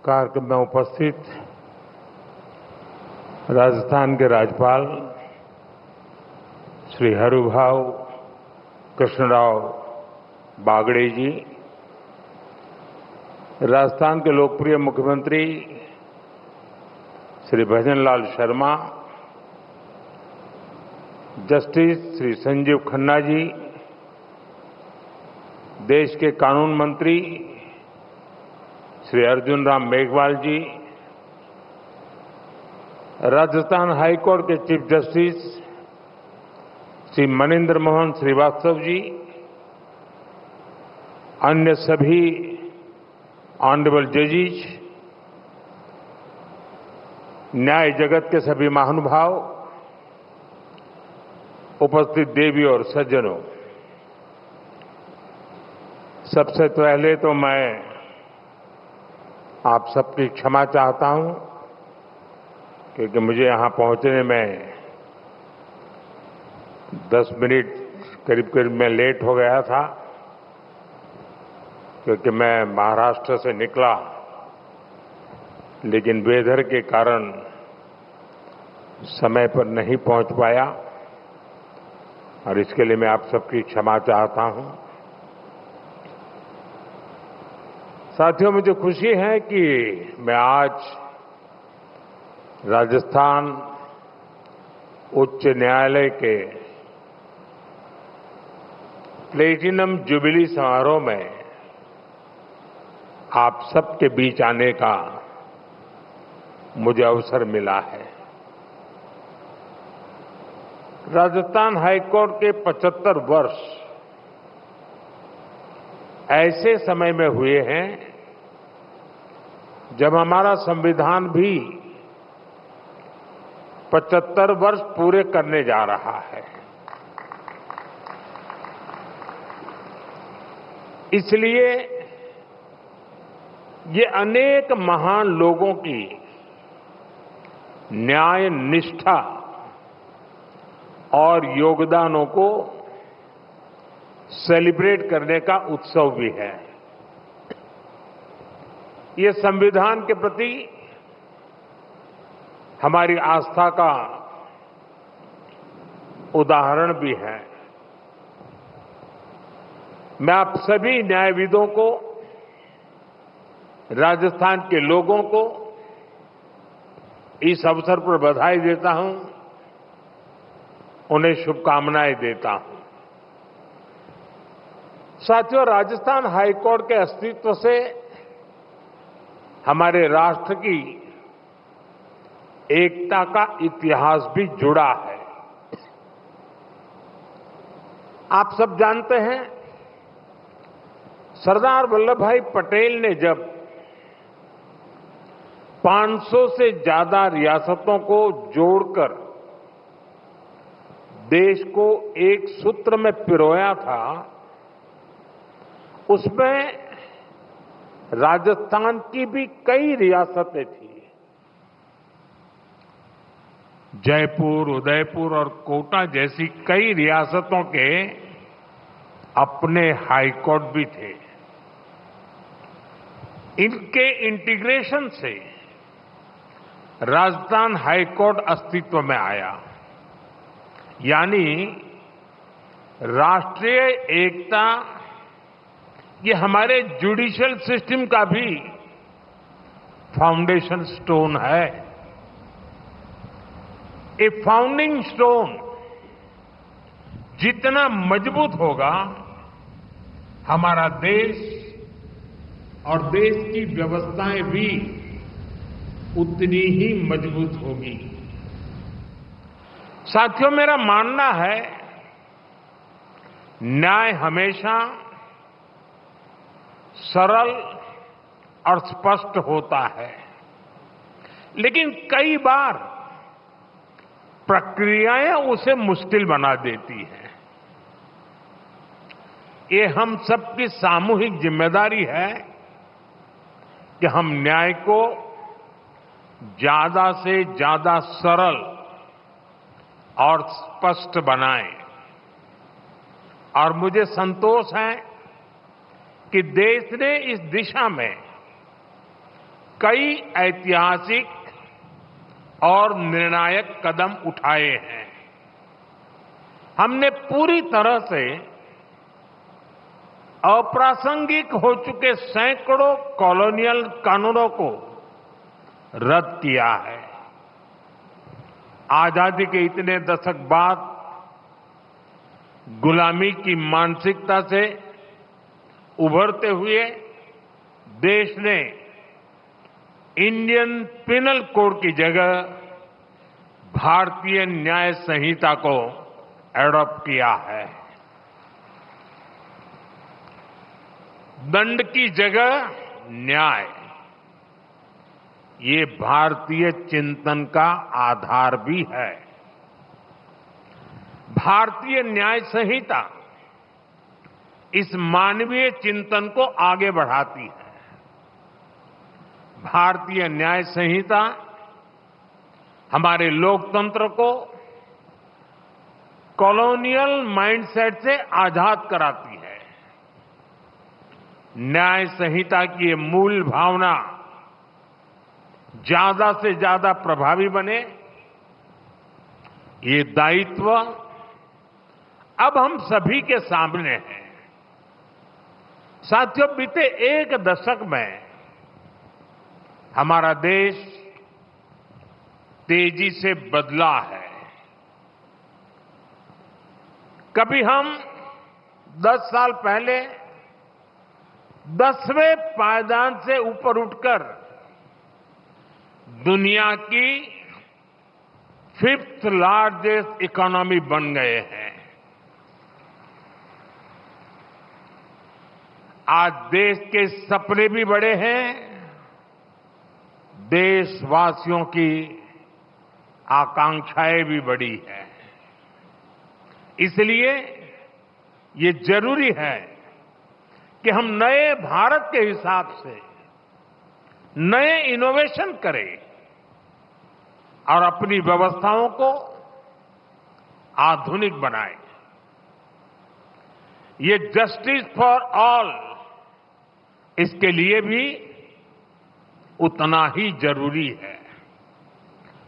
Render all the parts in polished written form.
कार्यक्रम में उपस्थित राजस्थान के राज्यपाल श्री हरुभाऊ कृष्णराव बागड़े जी, राजस्थान के लोकप्रिय मुख्यमंत्री श्री भजनलाल शर्मा, जस्टिस श्री संजीव खन्ना जी, देश के कानून मंत्री श्री अर्जुन राम मेघवाल जी, राजस्थान हाईकोर्ट के चीफ जस्टिस श्री मनिंदर मोहन श्रीवास्तव जी, अन्य सभी ऑनरेबल जजेस, न्याय जगत के सभी महानुभाव, उपस्थित देवी और सज्जनों, सबसे पहले तो मैं आप सबकी क्षमा चाहता हूं क्योंकि मुझे यहां पहुंचने में 10 मिनट करीब मैं लेट हो गया था क्योंकि मैं महाराष्ट्र से निकला, लेकिन वेदर के कारण समय पर नहीं पहुंच पाया और इसके लिए मैं आप सबकी क्षमा चाहता हूं। साथियों, मुझे खुशी है कि मैं आज राजस्थान उच्च न्यायालय के प्लेटिनम जुबिली समारोह में आप सबके बीच आने का मुझे अवसर मिला है। राजस्थान हाईकोर्ट के 75 वर्ष ऐसे समय में हुए हैं जब हमारा संविधान भी 75 वर्ष पूरे करने जा रहा है। इसलिए ये अनेक महान लोगों की न्याय निष्ठा और योगदानों को सेलिब्रेट करने का उत्सव भी है। ये संविधान के प्रति हमारी आस्था का उदाहरण भी है। मैं आप सभी न्यायविदों को, राजस्थान के लोगों को इस अवसर पर बधाई देता हूं, उन्हें शुभकामनाएं देता हूं। साथियों, राजस्थान हाईकोर्ट के अस्तित्व से हमारे राष्ट्र की एकता का इतिहास भी जुड़ा है। आप सब जानते हैं, सरदार वल्लभ भाई पटेल ने जब 500 से ज्यादा रियासतों को जोड़कर देश को एक सूत्र में पिरोया था, उसमें राजस्थान की भी कई रियासतें थी। जयपुर, उदयपुर और कोटा जैसी कई रियासतों के अपने हाईकोर्ट भी थे। इनके इंटीग्रेशन से राजस्थान हाईकोर्ट अस्तित्व में आया, यानी राष्ट्रीय एकता ये हमारे जुडिशियल सिस्टम का भी फाउंडेशन स्टोन है। ए फाउंडिंग स्टोन जितना मजबूत होगा, हमारा देश और देश की व्यवस्थाएं भी उतनी ही मजबूत होगी। साथियों, मेरा मानना है न्याय हमेशा सरल और स्पष्ट होता है, लेकिन कई बार प्रक्रियाएं उसे मुश्किल बना देती हैं। ये हम सबकी सामूहिक जिम्मेदारी है कि हम न्याय को ज्यादा से ज्यादा सरल और स्पष्ट बनाएं। और मुझे संतोष है कि देश ने इस दिशा में कई ऐतिहासिक और निर्णायक कदम उठाए हैं। हमने पूरी तरह से अप्रासंगिक हो चुके सैकड़ों कॉलोनियल कानूनों को रद्द किया है। आजादी के इतने दशक बाद गुलामी की मानसिकता से उभरते हुए देश ने इंडियन पिनल कोड की जगह भारतीय न्याय संहिता को एडॉप्ट किया है। दंड की जगह न्याय, ये भारतीय चिंतन का आधार भी है। भारतीय न्याय संहिता इस मानवीय चिंतन को आगे बढ़ाती है। भारतीय न्याय संहिता हमारे लोकतंत्र को कॉलोनियल माइंडसेट से आजाद कराती है। न्याय संहिता की ये मूल भावना ज्यादा से ज्यादा प्रभावी बने, ये दायित्व अब हम सभी के सामने है। साथियों, बीते एक दशक में हमारा देश तेजी से बदला है। कभी हम 10 साल पहले 10वें पायदान से ऊपर उठकर दुनिया की 5th लार्जेस्ट इकोनॉमी बन गए हैं। आज देश के सपने भी बड़े हैं, देशवासियों की आकांक्षाएं भी बड़ी हैं। इसलिए ये जरूरी है कि हम नए भारत के हिसाब से नए इनोवेशन करें और अपनी व्यवस्थाओं को आधुनिक बनाएं। ये जस्टिस फॉर ऑल, इसके लिए भी उतना ही जरूरी है।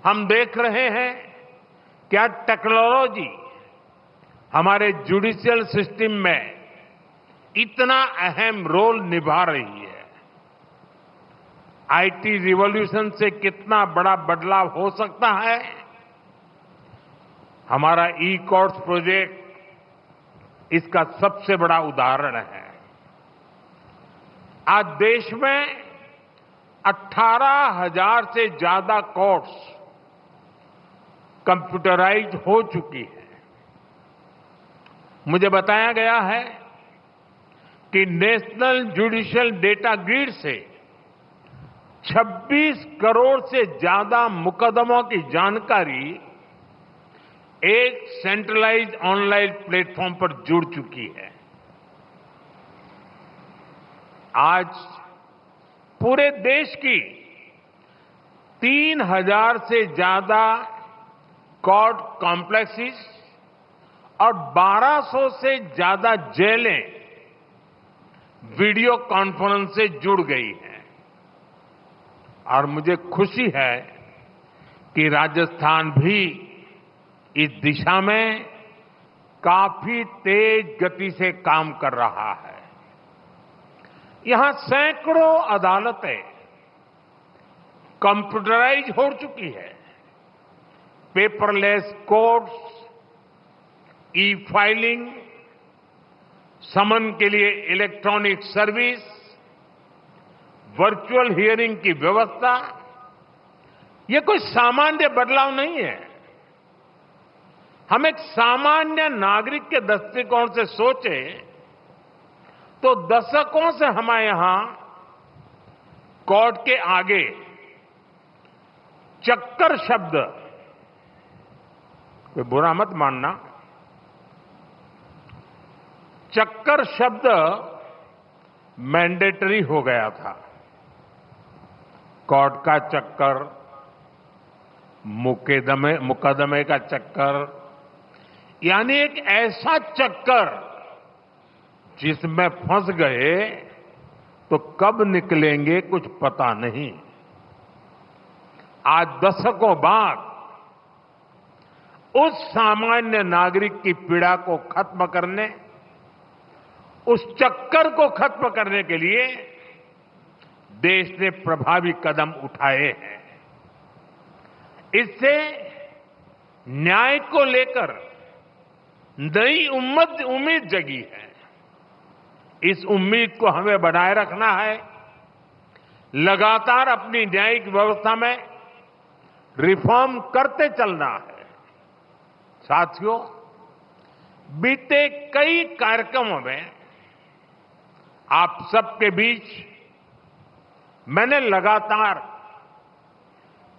हम देख रहे हैं क्या टेक्नोलॉजी हमारे जुडिशियल सिस्टम में इतना अहम रोल निभा रही है। आईटी रिवॉल्यूशन से कितना बड़ा बदलाव हो सकता है, हमारा ई कोर्ट्स प्रोजेक्ट इसका सबसे बड़ा उदाहरण है। आज देश में 18,000 से ज्यादा कोर्ट्स कंप्यूटराइज हो चुकी है। मुझे बताया गया है कि नेशनल जुडिशियल डेटा ग्रिड से 26 करोड़ से ज्यादा मुकदमों की जानकारी एक सेंट्रलाइज्ड ऑनलाइन प्लेटफॉर्म पर जुड़ चुकी है। आज पूरे देश की 3,000 से ज्यादा कोर्ट कॉम्प्लेक्सेस और 1,200 से ज्यादा जेलें वीडियो कॉन्फ्रेंस से जुड़ गई हैं। और मुझे खुशी है कि राजस्थान भी इस दिशा में काफी तेज गति से काम कर रहा है। यहां सैकड़ों अदालतें कंप्यूटराइज हो चुकी है। पेपरलेस कोर्ट्स, ई फाइलिंग, समन के लिए इलेक्ट्रॉनिक सर्विस, वर्चुअल हियरिंग की व्यवस्था, ये कोई सामान्य बदलाव नहीं है। हम एक सामान्य नागरिक के दृष्टिकोण से सोचें तो दशकों से हमारे यहां कोर्ट के आगे चक्कर शब्द, कोई बुरा मत मानना, चक्कर शब्द मैंडेटरी हो गया था। कोर्ट का चक्कर, मुकदमे का चक्कर, यानी एक ऐसा चक्कर जिसमें फंस गए तो कब निकलेंगे कुछ पता नहीं। आज दशकों बाद उस सामान्य नागरिक की पीड़ा को खत्म करने, उस चक्कर को खत्म करने के लिए देश ने प्रभावी कदम उठाए हैं। इससे न्याय को लेकर नई उम्मीद जगी है। इस उम्मीद को हमें बनाए रखना है। लगातार अपनी न्यायिक व्यवस्था में रिफॉर्म करते चलना है। साथियों, बीते कई कार्यक्रमों में आप सबके बीच मैंने लगातार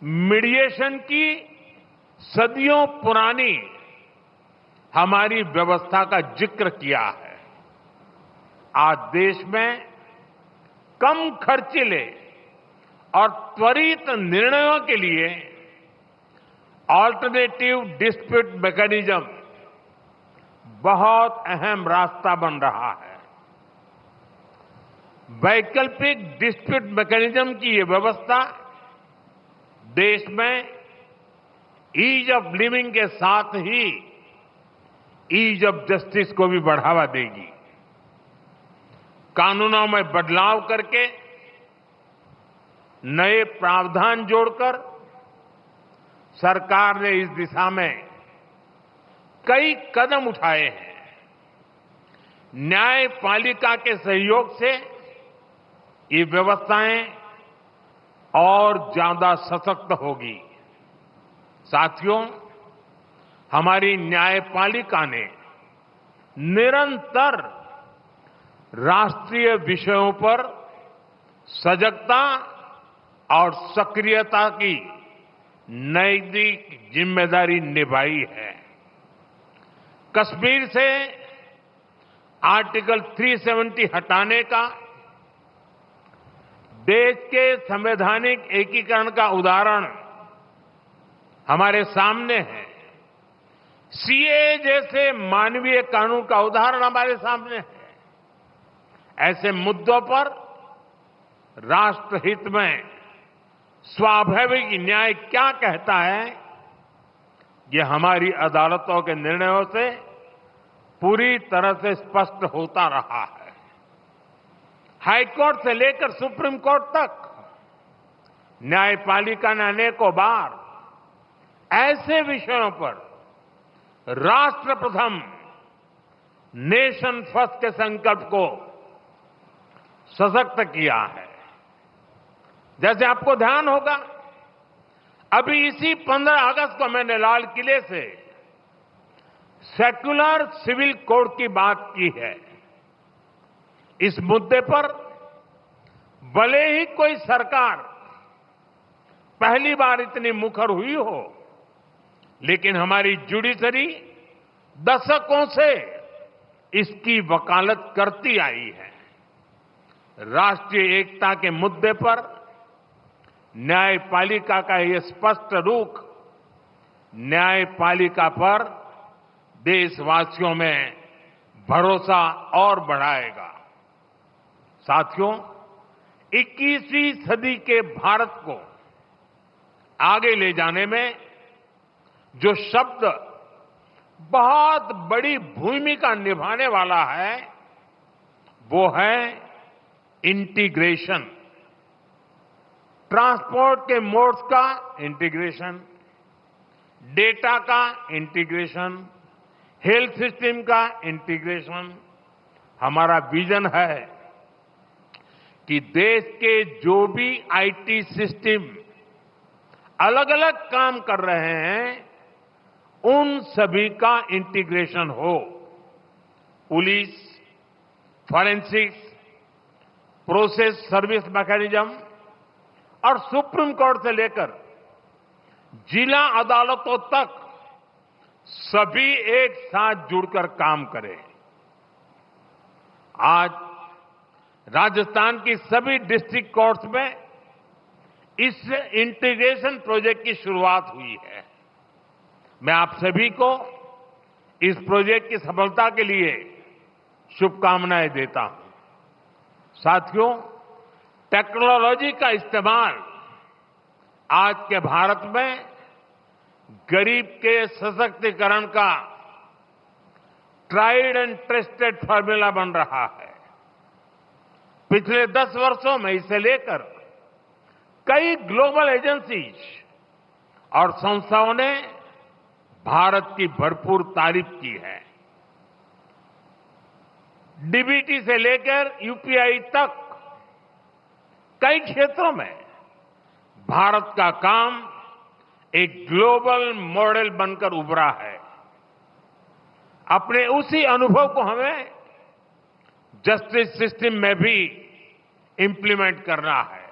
मीडिएशन की सदियों पुरानी हमारी व्यवस्था का जिक्र किया है। आज देश में कम खर्चीले और त्वरित निर्णयों के लिए ऑल्टरनेटिव डिस्प्यूट मैकेनिज्म बहुत अहम रास्ता बन रहा है। वैकल्पिक डिस्प्यूट मैकेनिज्म की ये व्यवस्था देश में ईज ऑफ लिविंग के साथ ही ईज ऑफ जस्टिस को भी बढ़ावा देगी। कानूनों में बदलाव करके नए प्रावधान जोड़कर सरकार ने इस दिशा में कई कदम उठाए हैं। न्यायपालिका के सहयोग से ये व्यवस्थाएं और ज्यादा सशक्त होगी। साथियों, हमारी न्यायपालिका ने निरंतर राष्ट्रीय विषयों पर सजगता और सक्रियता की नैतिक जिम्मेदारी निभाई है। कश्मीर से आर्टिकल 370 हटाने का देश के संवैधानिक एकीकरण का उदाहरण हमारे सामने है। सीए जैसे मानवीय कानून का उदाहरण हमारे सामने है। ऐसे मुद्दों पर राष्ट्रहित में स्वाभाविक न्याय क्या कहता है, ये हमारी अदालतों के निर्णयों से पूरी तरह से स्पष्ट होता रहा है। हाईकोर्ट से लेकर सुप्रीम कोर्ट तक न्यायपालिका ने अनेकों बार ऐसे विषयों पर राष्ट्र प्रथम, नेशन फर्स्ट के संकल्प को सशक्त किया है। जैसे आपको ध्यान होगा, अभी इसी 15 अगस्त को मैंने लाल किले से सेक्युलर सिविल कोड की बात की है। इस मुद्दे पर भले ही कोई सरकार पहली बार इतनी मुखर हुई हो, लेकिन हमारी जुडिशरी दशकों से इसकी वकालत करती आई है। राष्ट्रीय एकता के मुद्दे पर न्यायपालिका का ये स्पष्ट रुख न्यायपालिका पर देशवासियों में भरोसा और बढ़ाएगा। साथियों, 21वीं सदी के भारत को आगे ले जाने में जो शब्द बहुत बड़ी भूमिका निभाने वाला है, वो है इंटीग्रेशन। ट्रांसपोर्ट के मोड्स का इंटीग्रेशन, डेटा का इंटीग्रेशन, हेल्थ सिस्टम का इंटीग्रेशन। हमारा विजन है कि देश के जो भी आईटी सिस्टम अलग अलग काम कर रहे हैं, उन सभी का इंटीग्रेशन हो। Police, forensics, process service mechanism और सुप्रीम कोर्ट से लेकर जिला अदालतों तक सभी एक साथ जुड़कर काम करें। आज राजस्थान की सभी डिस्ट्रिक्ट कोर्ट्स में इस इंटीग्रेशन प्रोजेक्ट की शुरुआत हुई है। मैं आप सभी को इस प्रोजेक्ट की सफलता के लिए शुभकामनाएं देता हूं। साथियों, टेक्नोलॉजी का इस्तेमाल आज के भारत में गरीब के सशक्तिकरण का ट्राइड एंड टेस्टेड फॉर्मूला बन रहा है। पिछले 10 वर्षों में इसे लेकर कई ग्लोबल एजेंसीज और संस्थाओं ने भारत की भरपूर तारीफ की है। डीबीटी से लेकर यूपीआई तक कई क्षेत्रों में भारत का काम एक ग्लोबल मॉडल बनकर उभरा है। अपने उसी अनुभव को हमें जस्टिस सिस्टम में भी इंप्लीमेंट करना है।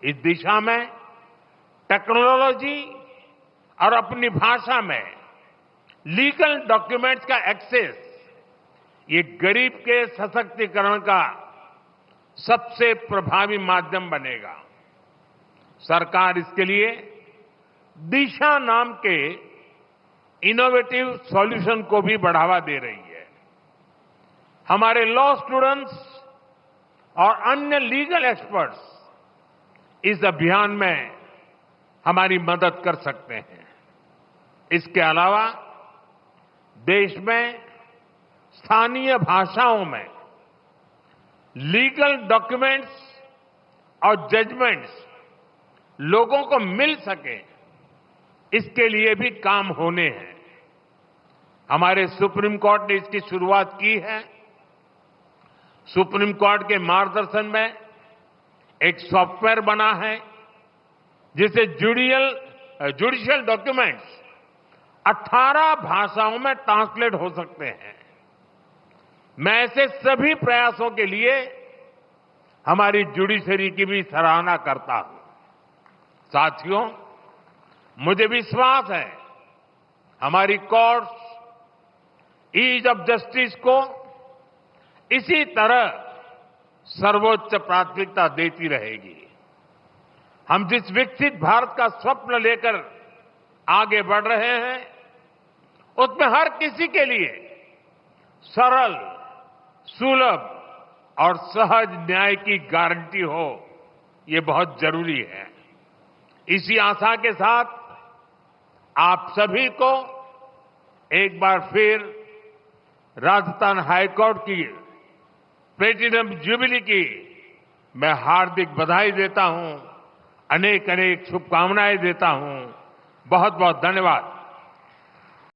इस दिशा में टेक्नोलॉजी और अपनी भाषा में लीगल डॉक्यूमेंट्स का एक्सेस, ये गरीब के सशक्तिकरण का सबसे प्रभावी माध्यम बनेगा। सरकार इसके लिए दिशा नाम के इनोवेटिव सॉल्यूशन को भी बढ़ावा दे रही है। हमारे लॉ स्टूडेंट्स और अन्य लीगल एक्सपर्ट्स इस अभियान में हमारी मदद कर सकते हैं। इसके अलावा देश में स्थानीय भाषाओं में लीगल डॉक्यूमेंट्स और जजमेंट्स लोगों को मिल सके, इसके लिए भी काम होने हैं। हमारे सुप्रीम कोर्ट ने इसकी शुरुआत की है। सुप्रीम कोर्ट के मार्गदर्शन में एक सॉफ्टवेयर बना है जिसे जुडिशियल डॉक्यूमेंट्स 18 भाषाओं में ट्रांसलेट हो सकते हैं। मैं ऐसे सभी प्रयासों के लिए हमारी जुडिशरी की भी सराहना करता हूं। साथियों, मुझे विश्वास है हमारी कोर्ट्स ईज ऑफ जस्टिस को इसी तरह सर्वोच्च प्राथमिकता देती रहेगी। हम जिस विकसित भारत का स्वप्न लेकर आगे बढ़ रहे हैं, उसमें हर किसी के लिए सरल, सुलभ और सहज न्याय की गारंटी हो, ये बहुत जरूरी है। इसी आशा के साथ आप सभी को एक बार फिर राजस्थान हाईकोर्ट की प्लेटिनम जुबली की मैं हार्दिक बधाई देता हूं, अनेक अनेक शुभकामनाएं देता हूं। बहुत बहुत धन्यवाद।